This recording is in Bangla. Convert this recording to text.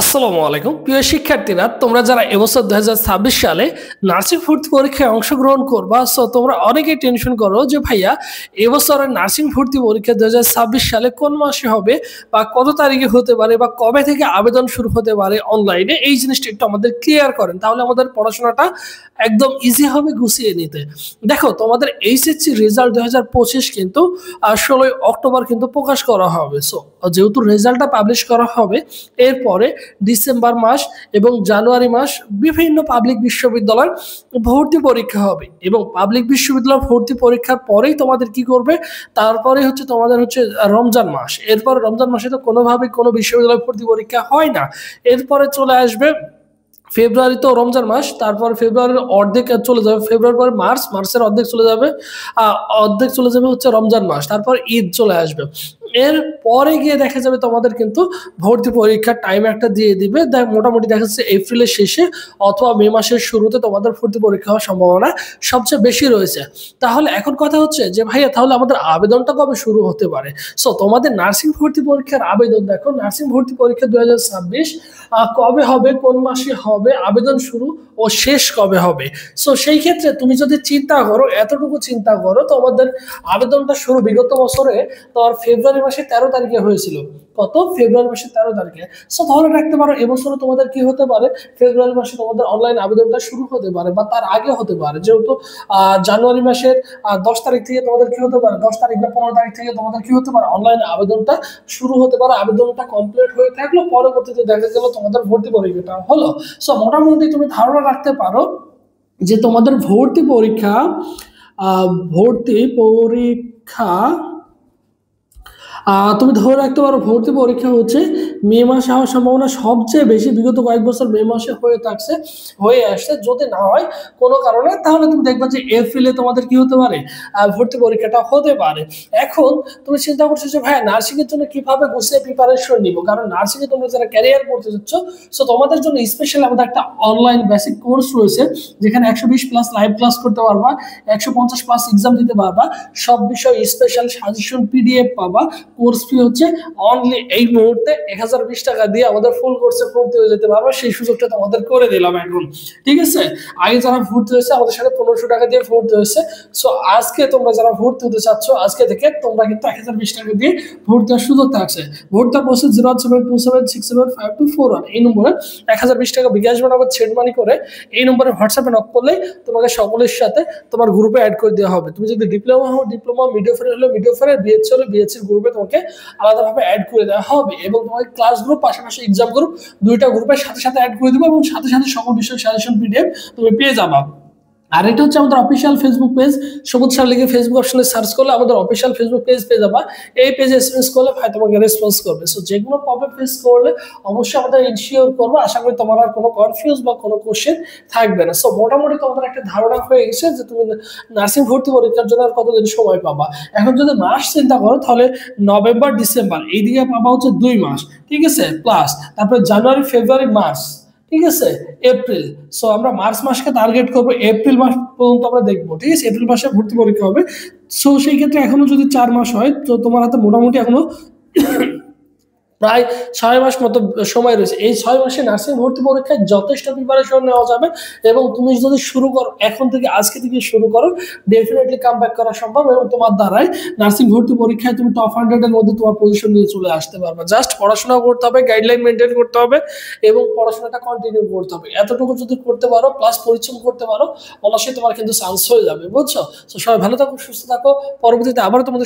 আসসালামু আলাইকুম প্রিয় শিক্ষার্থীরা, তোমরা যারা এবছর 2026 সালে নার্সিং ভর্তি পরীক্ষায় অংশগ্রহণ করবা, সো তোমরা অনেকেই টেনশন করো যে ভাইয়া এবছরের নার্সিং ভর্তি পরীক্ষা 2026 সালে কোন মাসে হবে বা কত তারিখে হতে পারে বা কবে থেকে আবেদন শুরু হতে পারে অনলাইনে। এই জিনিসটা একটু আমাদের ক্লিয়ার করেন, তাহলে আমাদের পড়াশোনাটা একদম ইজি হবে গুছিয়ে নিতে। দেখো, তোমাদের এইচএসসি রেজাল্ট 2025 কিন্তু 16 অক্টোবর কিন্তু প্রকাশ করা হবে। সো যেহেতু রেজাল্টটা পাবলিশ করা হবে, এরপরে ডিসেম্বর মাস এবং জানুয়ারি মাস বিভিন্ন পাবলিক বিশ্ববিদ্যালয় ভর্তি পরীক্ষা হবে, এবং পাবলিক বিশ্ববিদ্যালয় ভর্তি পরীক্ষার পরেই তোমাদের কি করবে, তারপরে হচ্ছে তোমাদের হচ্ছে রমজান মাস। এরপর রমজান মাসে তো কোনোভাবেই কোনো বিশ্ববিদ্যালয় ভর্তি পরীক্ষা হয় না। এরপরে চলে আসবে ফেব্রুয়ারি, তো রমজান মাস, তারপর ফেব্রুয়ারির অর্ধেক চলে যাবে, ফেব্রুয়ারি পরে মার্চের অর্ধেক চলে যাবে, অর্ধেক চলে যাবে হচ্ছে রমজান মাস, তারপর ঈদ চলে আসবে। এর পরে গিয়ে দেখা যাবে তোমাদের কিন্তু ভর্তি পরীক্ষার টাইম একটা দিয়ে দিবে, মোটামুটি দেখা যাচ্ছে এপ্রিলের শেষে অথবা মে মাসের শুরুতে তোমাদের ভর্তি পরীক্ষা হওয়ার সম্ভাবনা সবচেয়ে বেশি রয়েছে। তাহলে এখন কথা হচ্ছে যে ভাইয়া, তাহলে আমাদের আবেদনটা কবে শুরু হতে পারে? সো তোমাদের নার্সিং ভর্তি পরীক্ষার আবেদন দেখো, নার্সিং ভর্তি পরীক্ষা 2026 কবে হবে, কোন মাসে হবে, আবেদন শুরু ও শেষ কবে হবে। সো সেই ক্ষেত্রে তুমি যদি চিন্তা করো, এতটুকু চিন্তা করো, তো আমাদের আবেদনটা শুরু বিগত বছরে তোমার ফেব্রুয়ারি মাসের 13 তারিখে হয়েছিল। কত? ফেব্রুয়ারি মাসের 13 তারিখে। সো ধরে রাখতে পারো এবছরও তোমাদের কি হতে পারে, ফেব্রুয়ারি মাসে তোমাদের অনলাইন আবেদনটা শুরু হতে পারে, বা তার আগে হতে পারে। যেহেতু জানুয়ারি মাসের 10 তারিখ থেকে তোমাদের কি হতে পারে, 10 তারিখ বা 15 তারিখ থেকে তোমাদের কি হতে পারে, অনলাইন আবেদনটা শুরু হতে পারে। আবেদনটা কমপ্লিট হয়ে থাকলো, পরবর্তীতে দেখা গেল তোমাদের ভর্তি পরীক্ষাটা হলো। সো মোটামুটি তুমি ধারণা রাখতে পারো যে তোমাদের ভর্তি পরীক্ষা তুমি ধরে রাখতে পারো ভর্তি পরীক্ষা হচ্ছে মে মাসে হওয়ার সম্ভাবনা সবচেয়ে বেশি। বিগত কয়েক বছর মে মাসে হয়ে আসছে। যদি না হয় কোনো কারণে, তাহলে তুমি দেখবা যে এপ্রিলে তোমাদের কি হতে পারে, ভর্তি পরীক্ষাটা হতে পারে। এখন তুমি চিন্তা করছো যে ভাই, নার্সিং এর জন্য কিভাবে গুছিয়ে প্রিপারেশন নিব, কারণ নার্সিং এ তোমরা যারা ক্যারিয়ার করতে যাচ্ছ, সো তোমাদের জন্য স্পেশালি আমাদের একটা অনলাইন বেসিক কোর্স রয়েছে, যেখানে 120+ লাইভ ক্লাস করতে পারবা, 150+ এক্সাম দিতে পারবা, সব বিষয় স্পেশাল সাজেশন পিডিএফ পাবা। কোর্স ফি হচ্ছে অনলি এই মুহূর্তে 1020 টাকা দিয়ে আমাদের ফুল কোর্সে ভর্তি হয়ে যেতে পারবে। সেই সুযোগটা তোমাদের করে দিলাম এখন, ঠিক আছে? আগে যারা ভর্তি হয়েছে আমাদের সাথে 1500 টাকা দিয়ে ভর্তি হয়েছে। সো আজকে তোমরা যারা ভর্তি হতে চাচ্ছ, আজকে থেকে তোমরা কিন্তু 1020 টাকা দিয়ে ভর্তি হওয়ার সুযোগ থাকছে। ভর্তি প্রসেস 072767524 এই নম্বরে 1020 টাকা বিকাশ বানাবো ছেড মানি করে, এই নম্বরে হোয়াটসঅ্যাপে নক করলেই তোমাকে সকলের সাথে তোমার গ্রুপে অ্যাড করে দেওয়া হবে। তুমি যদি ডিপ্লোমা হও ডিপ্লোমা, মিডিওফেয়ার হলে মিডিওফেয়ার, বিএসসি হলে বিএসসির গ্রুপে তোমাকে আলাদাভাবে অ্যাড করে দেওয়া হবে, এবং তোমাকে ক্লাস গ্রুপ পাশাপাশি এক্সাম গ্রুপ দুইটা গ্রুপের সাথে সাথে অ্যাড করে দেবো, এবং সাথে সাথে সকল বিষয় সাজেশন পিডিএফ তুমি পেয়ে যাবা। আর এটা হচ্ছে আমাদের অফিসিয়াল ফেসবুক পেজ, সবুজ স্যার লিখে ফেসবুক অপশনে সার্চ করলে আমাদের অফিসিয়াল ফেসবুক পেজ পেয়ে যাবা। এই পেজে এসএমএস করলে ভাই তোমাকে রেসপন্স করবে। সো যে কোনো প্রবলেম ফেস করলে অবশ্যই আমাদের ইনশিওর করবো। আশা করি তোমার আর কোনো কনফিউজ বা কোনো কোশ্চেন থাকবে না। সো মোটামুটি তোমাদের একটা ধারণা হয়ে গেছে যে তুমি নার্সিং ভর্তি পরীক্ষার জন্য আর কতদিন সময় পাবা। এখন যদি মাস চিন্তা করো, তাহলে নভেম্বর ডিসেম্বর এইদিকে পাবা হচ্ছে 2 মাস, ঠিক আছে, প্লাস তারপরে জানুয়ারি ফেব্রুয়ারি মার্চ, ঠিক আছে, এপ্রিল। সো আমরা মার্চ মাসকে টার্গেট করবো, এপ্রিল মাস পর্যন্ত আমরা দেখবো, ঠিক আছে? এপ্রিল মাসে ভর্তি পরীক্ষা হবে। সো সেই ক্ষেত্রে এখনো যদি 4 মাস হয়, তো তোমার হাতে মোটামুটি এখনো প্রায় 6 মাস মতো সময় রয়েছে। এই 6 মাসে নার্সিং ভর্তি পরীক্ষায় যথেষ্ট প্রিপারেশন নেওয়া যাবে, এবং তুমি যদি শুরু করো এখন থেকে, আজকে থেকে শুরু করো, ডেফিনেটলি কাম ব্যাক করা সম্ভব, এবং তোমার দ্বারাই নার্সিং ভর্তি পরীক্ষায় তুমি টপ 100 এর মধ্যে তোমার পজিশন নিয়ে চলে আসতে পারবে। জাস্ট পড়াশোনা করতে হবে, গাইডলাইন মেনটেন করতে হবে, এবং পড়াশোনাটা কন্টিনিউ করতে হবে। এতটুকু যদি করতে পারো, প্লাস পরিশ্রম করতে পারো, অবশ্যই তোমার কিন্তু চান্স হয়ে যাবে, বুঝছো? তো সবাই ভালো থাকো, সুস্থ থাকো। পরবর্তীতে আবার তোমাদের